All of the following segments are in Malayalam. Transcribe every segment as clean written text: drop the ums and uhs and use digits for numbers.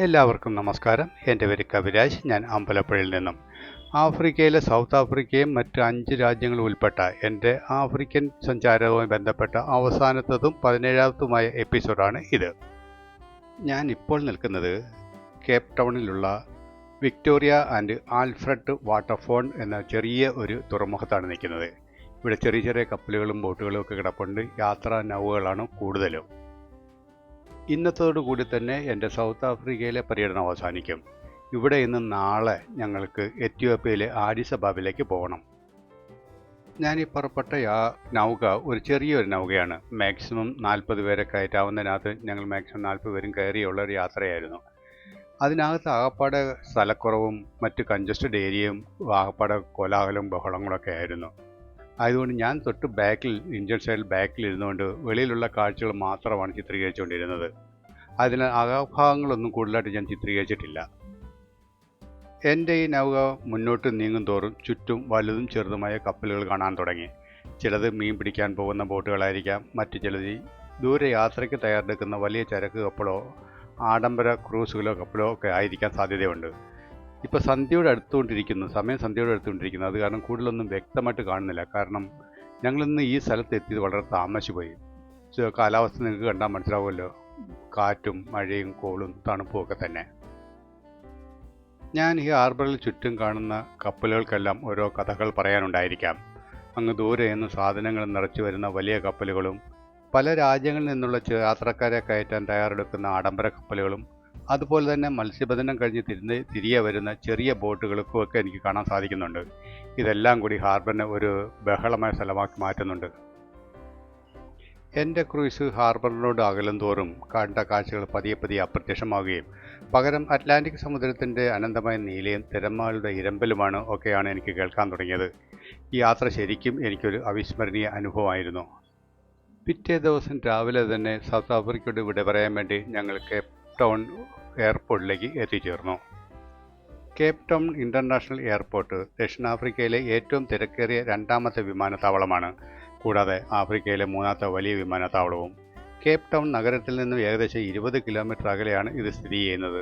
എല്ലാവർക്കും നമസ്കാരം. എൻ്റെ പേര് കവിരാജ്. ഞാൻ അമ്പലപ്പുഴയിൽ നിന്നും. ആഫ്രിക്കയിലെ സൗത്ത് ആഫ്രിക്കയും മറ്റ് 5 രാജ്യങ്ങളും ഉൾപ്പെട്ട എൻ്റെ ആഫ്രിക്കൻ സഞ്ചാരവുമായി ബന്ധപ്പെട്ട അവസാനത്തതും 17ാമതുമായ എപ്പിസോഡാണ് ഇത്. ഞാൻ ഇപ്പോൾ നിൽക്കുന്നത് കേപ്പ് ടൗണിലുള്ള വിക്ടോറിയ ആൻഡ് ആൽഫ്രഡ് വാട്ടർഫോൺ എന്ന ചെറിയ ഒരു തുറമുഖത്താണ് നിൽക്കുന്നത്. ഇവിടെ ചെറിയ ചെറിയ കപ്പലുകളും ബോട്ടുകളും ഒക്കെ കിടപ്പുണ്ട്. യാത്രാ നൗകകളാണ് കൂടുതലും. ഇന്നത്തോടുകൂടി തന്നെ എൻ്റെ സൗത്ത് ആഫ്രിക്കയിലെ പര്യടനം അവസാനിക്കും. ഇവിടെ ഇന്ന് നാളെ ഞങ്ങൾക്ക് എത്യോപ്യയിലെ ആഡിസ് അബാബയിലേക്ക് പോകണം. ഞാൻ ഈ പുറപ്പെട്ട നൗക ഒരു ചെറിയൊരു നൗകയാണ്. മാക്സിമം 40 പേരെ കയറ്റാവുന്നതിനകത്ത് ഞങ്ങൾ മാക്സിമം 40 പേരും കയറിയുള്ള ഒരു യാത്രയായിരുന്നു. അതിനകത്ത് ആകപ്പാടെ സ്ഥലക്കുറവും മറ്റ് കൺജസ്റ്റഡ് ഏരിയയും ആകപ്പാടെ കോലാഹലവും ബഹളങ്ങളൊക്കെ ആയിരുന്നു. അതുകൊണ്ട് ഞാൻ തൊട്ട് ബാക്കിൽ ഇഞ്ചൻ സൈഡിൽ ബാക്കിൽ ഇരുന്നുകൊണ്ട് വെളിയിലുള്ള കാഴ്ചകൾ മാത്രമാണ് ചിത്രീകരിച്ചുകൊണ്ടിരുന്നത്. അതിനാൽ അകഭാഗങ്ങളൊന്നും കൂടുതലായിട്ട് ഞാൻ ചിത്രീകരിച്ചിട്ടില്ല. എൻ്റെ ഈ നൗക മുന്നോട്ട് നീങ്ങും തോറും ചുറ്റും വലുതും ചെറുതുമായ കപ്പലുകൾ കാണാൻ തുടങ്ങി. ചിലത് മീൻ പിടിക്കാൻ പോകുന്ന ബോട്ടുകളായിരിക്കാം, മറ്റു ചിലത് ദൂരെ യാത്രയ്ക്ക് തയ്യാറെടുക്കുന്ന വലിയ ചരക്ക് കപ്പലോ ആഡംബര ക്രൂസുകളോ കപ്പലോ ഒക്കെ ആയിരിക്കാൻ സാധ്യതയുണ്ട്. ഇപ്പോൾ സന്ധ്യയോട് അടുത്തുകൊണ്ടിരിക്കുന്നു, സമയം സന്ധ്യയോട് അടുത്തുകൊണ്ടിരിക്കുന്നു. അത് കാരണം കൂടുതലൊന്നും വ്യക്തമായിട്ട് കാണുന്നില്ല. കാരണം ഞങ്ങളിന്ന് ഈ സ്ഥലത്ത് എത്തിയത് വളരെ താമസിച്ചു പോയി. കാലാവസ്ഥ നിങ്ങൾക്ക് കണ്ടാൽ മനസ്സിലാവുമല്ലോ, കാറ്റും മഴയും കോളും തണുപ്പും ഒക്കെ തന്നെ. ഞാൻ ഈ ഹാർബറിൽ ചുറ്റും കാണുന്ന കപ്പലുകൾക്കെല്ലാം ഓരോ കഥകൾ പറയാനുണ്ടായിരിക്കാം. അങ്ങ് ദൂരെ നിന്ന് സാധനങ്ങൾ നിറച്ചു വരുന്ന വലിയ കപ്പലുകളും പല രാജ്യങ്ങളിൽ നിന്നുള്ള യാത്രക്കാരെ കയറ്റാൻ തയ്യാറെടുക്കുന്ന ആഡംബര കപ്പലുകളും അതുപോലെ തന്നെ മത്സ്യബന്ധനം കഴിഞ്ഞ് തിരികെ വരുന്ന ചെറിയ ബോട്ടുകൾക്കും ഒക്കെ എനിക്ക് കാണാൻ സാധിക്കുന്നുണ്ട്. ഇതെല്ലാം കൂടി ഹാർബറിനെ ഒരു ബഹളമായ സ്ഥലമാക്കി മാറ്റുന്നുണ്ട്. എൻ്റെ ക്രൂയിസ് ഹാർബറിനോട് അകലും തോറും കണ്ട കാഴ്ചകൾ പതിയെ പതിയെ അപ്രത്യക്ഷമാവുകയും പകരം അറ്റ്ലാന്റിക് സമുദ്രത്തിൻ്റെ അനന്തമായ നീലയും തിരമാലയുടെ ഇരമ്പലുമാണ് ഒക്കെയാണ് എനിക്ക് കേൾക്കാൻ തുടങ്ങിയത്. ഈ യാത്ര ശരിക്കും എനിക്കൊരു അവിസ്മരണീയ അനുഭവമായിരുന്നു. പിറ്റേ ദിവസം രാവിലെ തന്നെ സൗത്ത് ആഫ്രിക്കയോട് വിട പറയാൻ വേണ്ടി ഞങ്ങൾ കേപ്പ് ടൗൺ എയർപോർട്ടിലേക്ക് എത്തിച്ചേർന്നു. കേപ്പ് ടൗൺ ഇൻ്റർനാഷണൽ എയർപോർട്ട് ദക്ഷിണാഫ്രിക്കയിലെ ഏറ്റവും തിരക്കേറിയ 2ാമത്തെ വിമാനത്താവളമാണ്. കൂടാതെ ആഫ്രിക്കയിലെ 3ാമത്തെ വലിയ വിമാനത്താവളവും. കേപ്പ് ടൗൺ നഗരത്തിൽ നിന്നും ഏകദേശം 20 കിലോമീറ്റർ അകലെയാണ് ഇത് സ്ഥിതി ചെയ്യുന്നത്.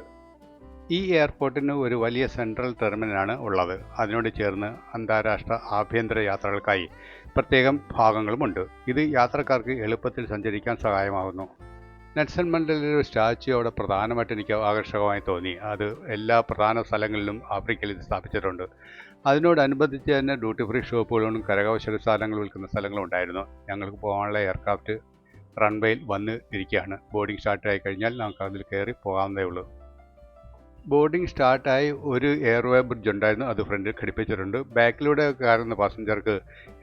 ഈ എയർപോർട്ടിന് ഒരു വലിയ സെൻട്രൽ ടെർമിനലാണ് ഉള്ളത്. അതിനോട് ചേർന്ന് അന്താരാഷ്ട്ര ആഭ്യന്തര യാത്രകൾക്കായി പ്രത്യേകം ഭാഗങ്ങളുമുണ്ട്. ഇത് യാത്രക്കാർക്ക് എളുപ്പത്തിൽ സഞ്ചരിക്കാൻ സഹായമാകുന്നു. നെൽസൺ മണ്ടേലയുടെ ഒരു സ്റ്റാച്യു അവിടെ പ്രധാനമായിട്ട് എനിക്ക് ആകർഷകമായി തോന്നി. അത് എല്ലാ പ്രധാന സ്ഥലങ്ങളിലും ആഫ്രിക്കയിൽ ഇത് സ്ഥാപിച്ചിട്ടുണ്ട്. അതിനോടനുബന്ധിച്ച് തന്നെ ഡ്യൂട്ടി ഫ്രീ ഷോപ്പുകളും കരകൗശല സാധനങ്ങൾ വിൽക്കുന്ന സ്ഥലങ്ങളും ഉണ്ടായിരുന്നു. ഞങ്ങൾക്ക് പോകാനുള്ള എയർക്രാഫ്റ്റ് റൺവേയിൽ വന്ന് ഇരിക്കുകയാണ്. ബോർഡിംഗ് സ്റ്റാർട്ടായി കഴിഞ്ഞാൽ നമുക്ക് അതിൽ കയറി പോകാവുന്നതേ ഉള്ളൂ. ബോർഡിംഗ് സ്റ്റാർട്ടായി ഒരു എയർവേ ബ്രിഡ്ജ് ഉണ്ടായിരുന്നു. അത് ഫ്രണ്ടിൽ ഘടിപ്പിച്ചിട്ടുണ്ട്. ബാക്കിലൂടെ കയറുന്ന പാസഞ്ചർക്ക്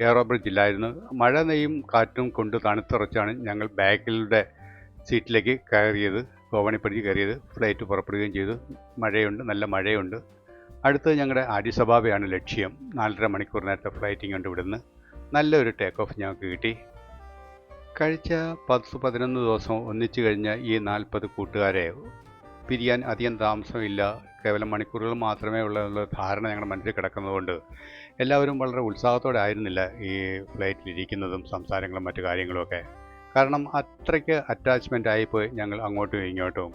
എയർവേ ബ്രിഡ്ജ് ഇല്ലായിരുന്നു. മഴ നെയ്യും കാറ്റും കൊണ്ട് തണുത്തുറച്ചാണ് ഞങ്ങൾ ബാക്കിലൂടെ സീറ്റിലേക്ക് കയറിയത്, കോവണിപ്പടിക്ക് കയറിയത്. ഫ്ലൈറ്റ് പുറപ്പെടുകയും ചെയ്തു. മഴയുണ്ട്, നല്ല മഴയുണ്ട്. അടുത്തത് ഞങ്ങളുടെ ആഡിസ് അബാബയാണ് ലക്ഷ്യം. 4.5 മണിക്കൂർ നേരത്തെ ഫ്ലൈറ്റിംഗ് ഉണ്ട് ഇവിടുന്ന്. നല്ലൊരു ടേക്ക് ഓഫ് ഞങ്ങൾക്ക് കിട്ടി. കഴിച്ച 10-11 ദിവസം ഒന്നിച്ചു കഴിഞ്ഞ ഈ 40 കൂട്ടുകാരെ പിരിയാൻ അധികം താമസമില്ല. കേവലം മണിക്കൂറുകൾ മാത്രമേ ഉള്ള ധാരണ ഞങ്ങളുടെ മനസ്സിൽ കിടക്കുന്നതുകൊണ്ട് എല്ലാവരും വളരെ ഉത്സാഹത്തോടെ ആയിരുന്നില്ല ഈ ഫ്ലൈറ്റിലിരിക്കുന്നതും സംസാരങ്ങളും മറ്റു കാര്യങ്ങളുമൊക്കെ. കാരണം അത്രയ്ക്ക് അറ്റാച്ച്മെൻ്റ് ആയിപ്പോയി ഞങ്ങൾ അങ്ങോട്ടും ഇങ്ങോട്ടും.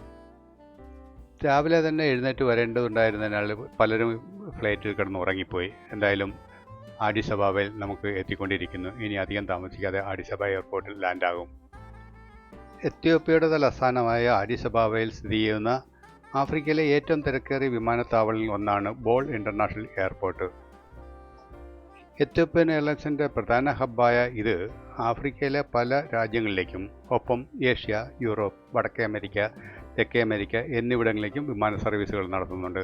രാവിലെ തന്നെ എഴുന്നേറ്റ് വരേണ്ടതുണ്ടായിരുന്നതിനാൽ പലരും ഫ്ലൈറ്റിൽ കിടന്ന് ഉറങ്ങിപ്പോയി. എന്തായാലും ആഡിസ് അബാബയിൽ നമുക്ക് എത്തിക്കൊണ്ടിരിക്കുന്നു. ഇനി അധികം താമസിക്കാതെ ആഡിസ് അബാബ എയർപോർട്ടിൽ ലാൻഡാകും. എത്യോപ്യയുടെ തലസ്ഥാനമായ ആഡിസ് അബാബയിൽ സ്ഥിതി ചെയ്യുന്ന ആഫ്രിക്കയിലെ ഏറ്റവും തിരക്കേറിയ വിമാനത്താവളങ്ങളിൽ ഒന്നാണ് ബോൾ ഇൻ്റർനാഷണൽ എയർപോർട്ട്. എത്യോപ്യൻ എയർലൈൻസിൻ്റെ പ്രധാന ഹബ്ബായ ഇത് ആഫ്രിക്കയിലെ പല രാജ്യങ്ങളിലേക്കും ഒപ്പം ഏഷ്യ, യൂറോപ്പ്, വടക്കേ അമേരിക്ക, തെക്കേ അമേരിക്ക എന്നിവിടങ്ങളിലേക്കും വിമാന സർവീസുകൾ നടത്തുന്നുണ്ട്.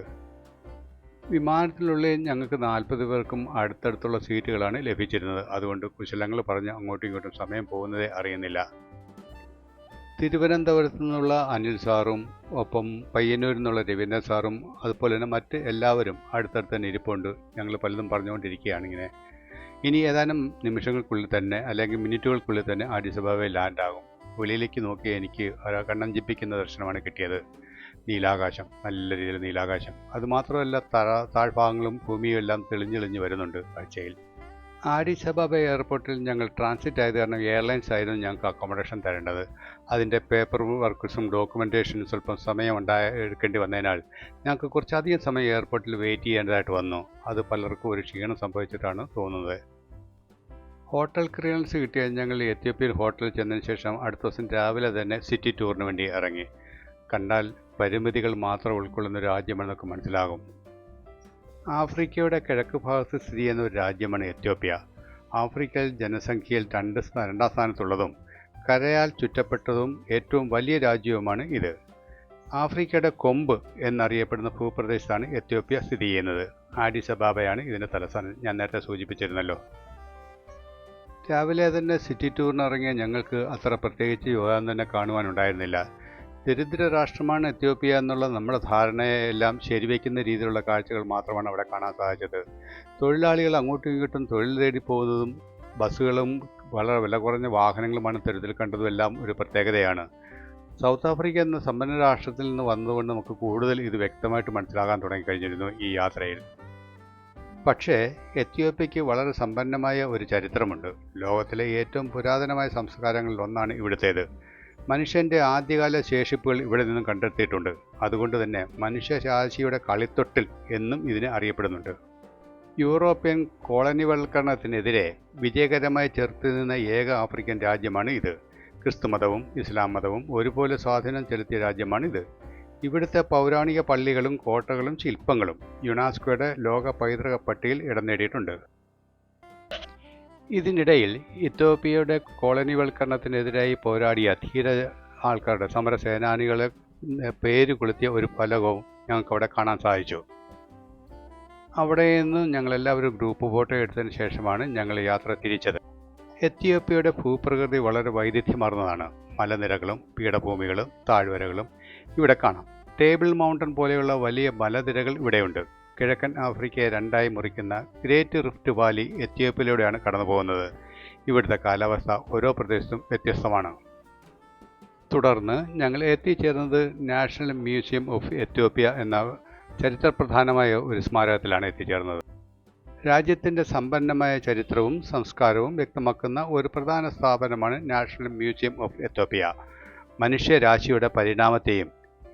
വിമാനത്തിനുള്ളിൽ ഞങ്ങൾക്ക് 40 പേർക്കും അടുത്തടുത്തുള്ള സീറ്റുകളാണ് ലഭിച്ചിരുന്നത്. അതുകൊണ്ട് കുശലങ്ങൾ പറഞ്ഞ് അങ്ങോട്ടും ഇങ്ങോട്ടും സമയം പോകുന്നതേ അറിയുന്നില്ല. തിരുവനന്തപുരത്തു നിന്നുള്ള അനിൽ സാറും ഒപ്പം പയ്യന്നൂരിൽ നിന്നുള്ള രവീന്ദ്രൻ സാറും അതുപോലെ തന്നെ മറ്റ് എല്ലാവരും അടുത്തടുത്ത് തന്നെ ഇരിപ്പുണ്ട്. ഞങ്ങൾ പലതും പറഞ്ഞുകൊണ്ടിരിക്കുകയാണ് ഇങ്ങനെ. ഇനി ഏതാനും നിമിഷങ്ങൾക്കുള്ളിൽ തന്നെ അല്ലെങ്കിൽ മിനിറ്റുകൾക്കുള്ളിൽ തന്നെ ആഡിസ് അബാബയിൽ ലാൻഡാകും. വെളിയിലേക്ക് നോക്കി എനിക്ക് കണ്ണഞ്ചിപ്പിക്കുന്ന ദർശനമാണ് കിട്ടിയത്. നീലാകാശം, നല്ല രീതിയിൽ നീലാകാശം. അതുമാത്രമല്ല താഴ്ഭാഗങ്ങളും ഭൂമിയും എല്ലാം തെളിഞ്ഞെളിഞ്ഞ് വരുന്നുണ്ട് കാഴ്ചയിൽ. ആഡിസ് അബാബ എയർപോർട്ടിൽ ഞങ്ങൾ ട്രാൻസിറ്റ് ആയത് കാരണം എയർലൈൻസ് ആയിരുന്നു ഞങ്ങൾക്ക് അക്കോമഡേഷൻ തരേണ്ടത്. അതിൻ്റെ പേപ്പർ വർക്ക്സും ഡോക്യുമെൻറ്റേഷനും സ്വല്പം സമയം എടുക്കേണ്ടി വന്നതിനാൽ ഞങ്ങൾക്ക് കുറച്ചധികം സമയം എയർപോർട്ടിൽ വെയിറ്റ് ചെയ്യേണ്ടതായിട്ട് വന്നു. അത് പലർക്കും ഒരു ക്ഷീണം സംഭവിച്ചിട്ടാണ് തോന്നുന്നത്. ഹോട്ടൽ ക്ലിയറൻസ് കിട്ടിയ ഞങ്ങൾ എത്യോപ്യയിൽ ഹോട്ടലിൽ ചെന്നതിന് ശേഷം അടുത്ത ദിവസം രാവിലെ തന്നെ സിറ്റി ടൂറിന് വേണ്ടി ഇറങ്ങി. കണ്ടാൽ പരിമിതികൾ മാത്രം ഉൾക്കൊള്ളുന്ന ഒരു രാജ്യമെന്നൊക്കെ മനസ്സിലാകും. ആഫ്രിക്കയുടെ കിഴക്ക് ഭാഗത്ത് സ്ഥിതി ചെയ്യുന്ന ഒരു രാജ്യമാണ് എത്യോപ്യ. ആഫ്രിക്കയിൽ ജനസംഖ്യയിൽ രണ്ടാം സ്ഥാനത്തുള്ളതും കരയാൽ ചുറ്റപ്പെട്ടതും ഏറ്റവും വലിയ രാജ്യവുമാണ് ഇത്. ആഫ്രിക്കയുടെ കൊമ്പ് എന്നറിയപ്പെടുന്ന ഭൂപ്രദേശത്താണ് എത്യോപ്യ സ്ഥിതി ചെയ്യുന്നത്. ആഡിസ് അബാബയാണ് ഇതിൻ്റെ തലസ്ഥാനം. ഞാൻ നേരത്തെ സൂചിപ്പിച്ചിരുന്നല്ലോ. രാവിലെ തന്നെ സിറ്റി ടൂറിന് ഇറങ്ങിയ ഞങ്ങൾക്ക് അത്ര പ്രത്യേകിച്ച് യോഗം തന്നെ കാണുവാനുണ്ടായിരുന്നില്ല. ദരിദ്ര രാഷ്ട്രമാണ് എത്യോപ്യ എന്നുള്ള നമ്മുടെ ധാരണയെല്ലാം ശരിവയ്ക്കുന്ന രീതിയിലുള്ള കാഴ്ചകൾ മാത്രമാണ് അവിടെ കാണാൻ സാധിച്ചത്. തൊഴിലാളികൾ അങ്ങോട്ടും ഇങ്ങോട്ടും തൊഴിൽ തേടി പോകുന്നതും ബസ്സുകളും വളരെ വില കുറഞ്ഞ വാഹനങ്ങളുമാണ് തെരുവിൽ കണ്ടതും എല്ലാം ഒരു പ്രത്യേകതയാണ്. സൗത്ത് ആഫ്രിക്ക എന്ന സമ്പന്ന രാഷ്ട്രത്തിൽ നിന്ന് വന്നതുകൊണ്ട് നമുക്ക് കൂടുതൽ ഇത് വ്യക്തമായിട്ട് മനസ്സിലാകാൻ തുടങ്ങിക്കഴിഞ്ഞിരുന്നു ഈ യാത്രയിൽ. പക്ഷേ എത്യോപ്യയ്ക്ക് വളരെ സമ്പന്നമായ ഒരു ചരിത്രമുണ്ട്. ലോകത്തിലെ ഏറ്റവും പുരാതനമായ സംസ്കാരങ്ങളിൽ ഒന്നാണ് ഇവിടുത്തേത്. മനുഷ്യൻ്റെ ആദ്യകാല ശേഷിപ്പുകൾ ഇവിടെ നിന്നും കണ്ടെത്തിയിട്ടുണ്ട്. അതുകൊണ്ട് തന്നെ മനുഷ്യരാശിയുടെ കളിത്തൊട്ടിൽ എന്നും ഇതിനെ അറിയപ്പെടുന്നുണ്ട്. യൂറോപ്യൻ കോളനിവൽക്കരണത്തിനെതിരെ വിജയകരമായി ചെറുത്തുനിന്ന ഏക ആഫ്രിക്കൻ രാജ്യമാണ് ഇത്. ക്രിസ്തുമതവും ഇസ്ലാം മതവും ഒരുപോലെ സ്വാധീനം ചെലുത്തിയ രാജ്യമാണിത്. ഇവിടുത്തെ പൗരാണിക പള്ളികളും കോട്ടകളും ശില്പങ്ങളും യുനെസ്കോയുടെ ലോക പൈതൃക പട്ടികയിൽ ഇടം നേടിയിട്ടുണ്ട്. ഇതിനിടയിൽ ഇത്യോപ്യയുടെ കോളനിവൽക്കരണത്തിനെതിരായി പോരാടിയ ധീര ആൾക്കാരുടെ സമരസേനാനികളെ പേര് കൊളുത്തിയ ഒരു ഫലകവും ഞങ്ങൾക്ക് അവിടെ കാണാൻ സാധിച്ചു. അവിടെ നിന്ന് ഞങ്ങളെല്ലാവരും ഗ്രൂപ്പ് ഫോട്ടോ എടുത്തതിന് ശേഷമാണ് ഞങ്ങൾ യാത്ര തിരിച്ചത്. എത്യോപ്യയുടെ ഭൂപ്രകൃതി വളരെ വൈവിധ്യമാർന്നതാണ്. മലനിരകളും പീഠഭൂമികളും താഴ്വരകളും ഇവിടെ കാണാം. ടേബിൾ മൗണ്ടൻ പോലെയുള്ള വലിയ മലനിരകൾ ഇവിടെയുണ്ട്. കിഴക്കൻ ആഫ്രിക്കയെ രണ്ടായി മുറിക്കുന്ന ഗ്രേറ്റ് റിഫ്റ്റ് വാലി എത്യോപ്യയിലൂടെയാണ് കടന്നു പോകുന്നത്. ഇവിടുത്തെ കാലാവസ്ഥ ഓരോ പ്രദേശത്തും വ്യത്യസ്തമാണ്. തുടർന്ന് ഞങ്ങൾ എത്തിച്ചേർന്നത് നാഷണൽ മ്യൂസിയം ഓഫ് എത്യോപ്യ എന്ന ചരിത്രപ്രധാനമായ ഒരു സ്മാരകത്തിലാണ് എത്തിച്ചേർന്നത്. രാജ്യത്തിൻ്റെ സമ്പന്നമായ ചരിത്രവും സംസ്കാരവും വ്യക്തമാക്കുന്ന ഒരു പ്രധാന സ്ഥാപനമാണ് നാഷണൽ മ്യൂസിയം ഓഫ് എത്യോപ്യ. മനുഷ്യരാശിയുടെ പരിണാമത്തെയും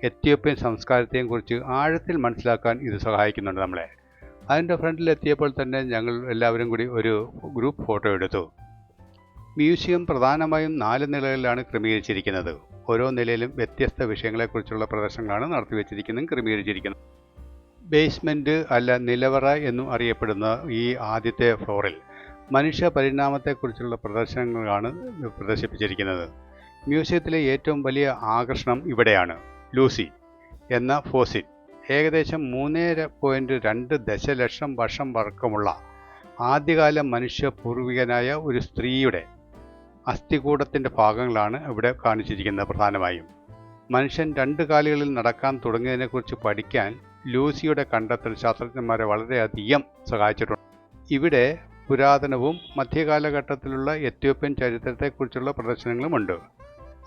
എത്യോപ്യൻ സംസ്കാരത്തെയും കുറിച്ച് ആഴത്തിൽ മനസ്സിലാക്കാൻ ഇത് സഹായിക്കുന്നുണ്ട് നമ്മളെ. അതിൻ്റെ ഫ്രണ്ടിൽ എത്തിയപ്പോൾ തന്നെ ഞങ്ങൾ എല്ലാവരും കൂടി ഒരു ഗ്രൂപ്പ് ഫോട്ടോ എടുത്തു. മ്യൂസിയം പ്രധാനമായും 4 നിലകളിലാണ് ക്രമീകരിച്ചിരിക്കുന്നത്. ഓരോ നിലയിലും വ്യത്യസ്ത വിഷയങ്ങളെക്കുറിച്ചുള്ള പ്രദർശനങ്ങളാണ് നടത്തിവെച്ചിരിക്കുന്നതും ക്രമീകരിച്ചിരിക്കുന്നത്. ബേസ്മെൻറ്റ് അല്ല നിലവറ എന്നും അറിയപ്പെടുന്ന ഈ ആദ്യത്തെ ഫ്ലോറിൽ മനുഷ്യ പരിണാമത്തെക്കുറിച്ചുള്ള പ്രദർശനങ്ങളാണ് പ്രദർശിപ്പിച്ചിരിക്കുന്നത്. മ്യൂസിയത്തിലെ ഏറ്റവും വലിയ ആകർഷണം ഇവിടെയാണ് ലൂസി എന്ന ഫോസിൽ. ഏകദേശം 3.2 ദശലക്ഷം വർഷം പഴക്കമുള്ള ആദ്യകാല മനുഷ്യ പൂർവികനായ ഒരു സ്ത്രീയുടെ അസ്ഥികൂടത്തിൻ്റെ ഭാഗങ്ങളാണ് ഇവിടെ കാണിച്ചിരിക്കുന്നത്. പ്രധാനമായും മനുഷ്യൻ 2 കാലുകളിൽ നടക്കാൻ തുടങ്ങിയതിനെക്കുറിച്ച് പഠിക്കാൻ ലൂസിയുടെ കണ്ടെത്തൽ ശാസ്ത്രജ്ഞന്മാരെ വളരെയധികം സഹായിച്ചിട്ടുണ്ട്. ഇവിടെ പുരാതനവും മധ്യകാലഘട്ടത്തിലുള്ള എത്യോപ്യൻ ചരിത്രത്തെക്കുറിച്ചുള്ള പ്രദർശനങ്ങളുമുണ്ട്.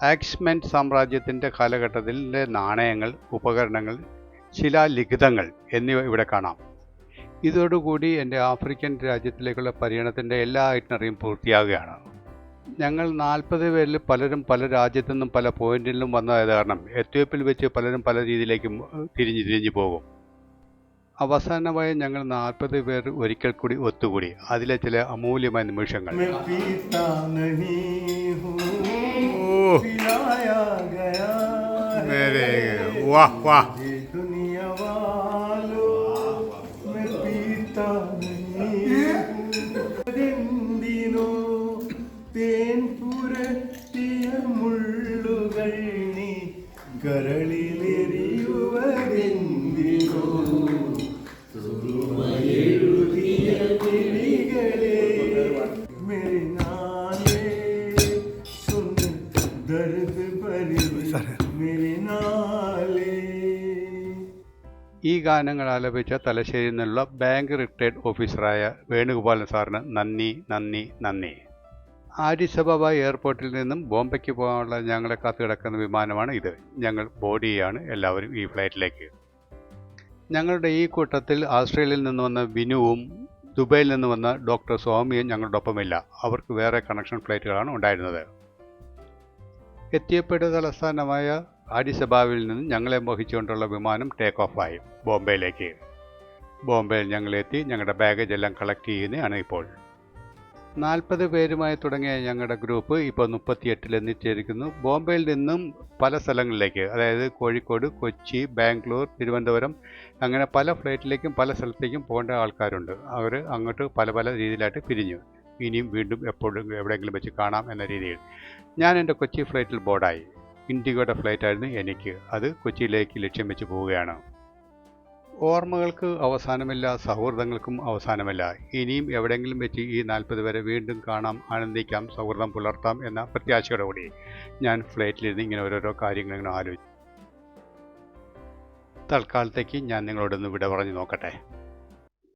ആക്സ്മെന്റ് സാമ്രാജ്യത്തിൻ്റെ കാലഘട്ടത്തിലെ നാണയങ്ങൾ, ഉപകരണങ്ങൾ, ശിലാലിഖിതങ്ങൾ എന്നിവ ഇവിടെ കാണാം. ഇതോടുകൂടി എൻ്റെ ആഫ്രിക്കൻ രാജ്യത്തിലേക്കുള്ള പര്യടനത്തിൻ്റെ എല്ലാ ഐറ്റിനറിയും പൂർത്തിയാകുകയാണ്. ഞങ്ങൾ 40 പേരിൽ പലരും പല രാജ്യത്തു നിന്നും പല പോയിന്റിലും വന്നതായത് കാരണം എത്യോപ്യയിൽ വെച്ച് പലരും പല രീതിയിലേക്കും തിരിഞ്ഞു പോകും. അവസാനമായി ഞങ്ങൾ 40 പേർ ഒരിക്കൽ കൂടി ഒത്തുകൂടി. അതിലെ ചില അമൂല്യമായ നിമിഷങ്ങൾ. മുള്ളുകൾ നീ കരളിലെറിയുവതെന്തിനോ എഴുതിയ കിളികളെ മെരിനാലേ സുന് ദർദ് ഭരി മെരിനാലേ. ഈ ഗാനങ്ങൾ ആലപിച്ച തലശ്ശേരിയിൽ നിന്നുള്ള ബാങ്ക് റിട്ടയർഡ് ഓഫീസറായ വേണുഗോപാലൻ സാറിന് നന്ദി നന്ദി നന്ദി. ആഡിസ് അബാബ എയർപോർട്ടിൽ നിന്നും ബോംബെക്ക് പോകാനുള്ള ഞങ്ങളെ കാത്തു കിടക്കുന്ന വിമാനമാണ് ഇത്. ഞങ്ങൾ ബോർഡ് എല്ലാവരും ഈ ഫ്ലൈറ്റിലേക്ക്. ഞങ്ങളുടെ ഈ കൂട്ടത്തിൽ ഓസ്ട്രേലിയയിൽ നിന്ന് വന്ന വിനുവും ദുബൈയിൽ നിന്ന് വന്ന ഡോക്ടർ സ്വാമിയും ഞങ്ങളുടെ ഒപ്പമില്ല. അവർക്ക് വേറെ കണക്ഷൻ ഫ്ലൈറ്റുകളാണ് ഉണ്ടായിരുന്നത്. എത്തിയപ്പയുടെ തലസ്ഥാനമായ അഡിസബാബിൽ നിന്ന് ഞങ്ങളെ വഹിച്ചുകൊണ്ടുള്ള വിമാനം ടേക്ക് ഓഫായി ബോംബെയിലേക്ക്. ബോംബെയിൽ ഞങ്ങളെത്തി ഞങ്ങളുടെ ബാഗേജ് എല്ലാം കളക്ട് ചെയ്യുന്നതാണ് ഇപ്പോൾ. 40 പേരുമായി തുടങ്ങിയ ഞങ്ങളുടെ ഗ്രൂപ്പ് ഇപ്പോൾ 38 എത്തിയിരിക്കുന്നു. ബോംബെയിൽ നിന്നും പല സ്ഥലങ്ങളിലേക്ക്, അതായത് കോഴിക്കോട്, കൊച്ചി, ബാംഗ്ലൂർ, തിരുവനന്തപുരം, അങ്ങനെ പല ഫ്ലൈറ്റിലേക്കും പല സ്ഥലത്തേക്കും പോകേണ്ട ആൾക്കാരുണ്ട്. അവർ അങ്ങോട്ട് പല പല രീതിയിലായിട്ട് പിരിഞ്ഞു. ഇനിയും വീണ്ടും എപ്പോഴും എവിടെയെങ്കിലും വെച്ച് കാണാം എന്ന രീതിയിൽ ഞാൻ എൻ്റെ കൊച്ചി ഫ്ലൈറ്റിൽ ബോർഡായി. ഇൻഡിഗോയുടെ ഫ്ലൈറ്റായിരുന്നു എനിക്ക്. അത് കൊച്ചിയിലേക്ക് ലക്ഷ്യം വെച്ച് പോവുകയാണ്. ഓർമ്മകൾക്ക് അവസാനമില്ല, സൗഹൃദങ്ങൾക്കും അവസാനമില്ല. ഇനിയും എവിടെയെങ്കിലും വെച്ച് ഈ 40 പേരെ വീണ്ടും കാണാം, ആനന്ദിക്കാം, സൗഹൃദം പുലർത്താം എന്ന പ്രത്യാശയോടുകൂടി ഞാൻ ഫ്ലൈറ്റിലിരുന്ന് ഇങ്ങനെ ഓരോരോ കാര്യങ്ങൾ ഇങ്ങനെ ആലോചിച്ചു. തൽക്കാലത്തേക്ക് ഞാൻ നിങ്ങളോടൊന്ന് വിട പറഞ്ഞു നോക്കട്ടെ.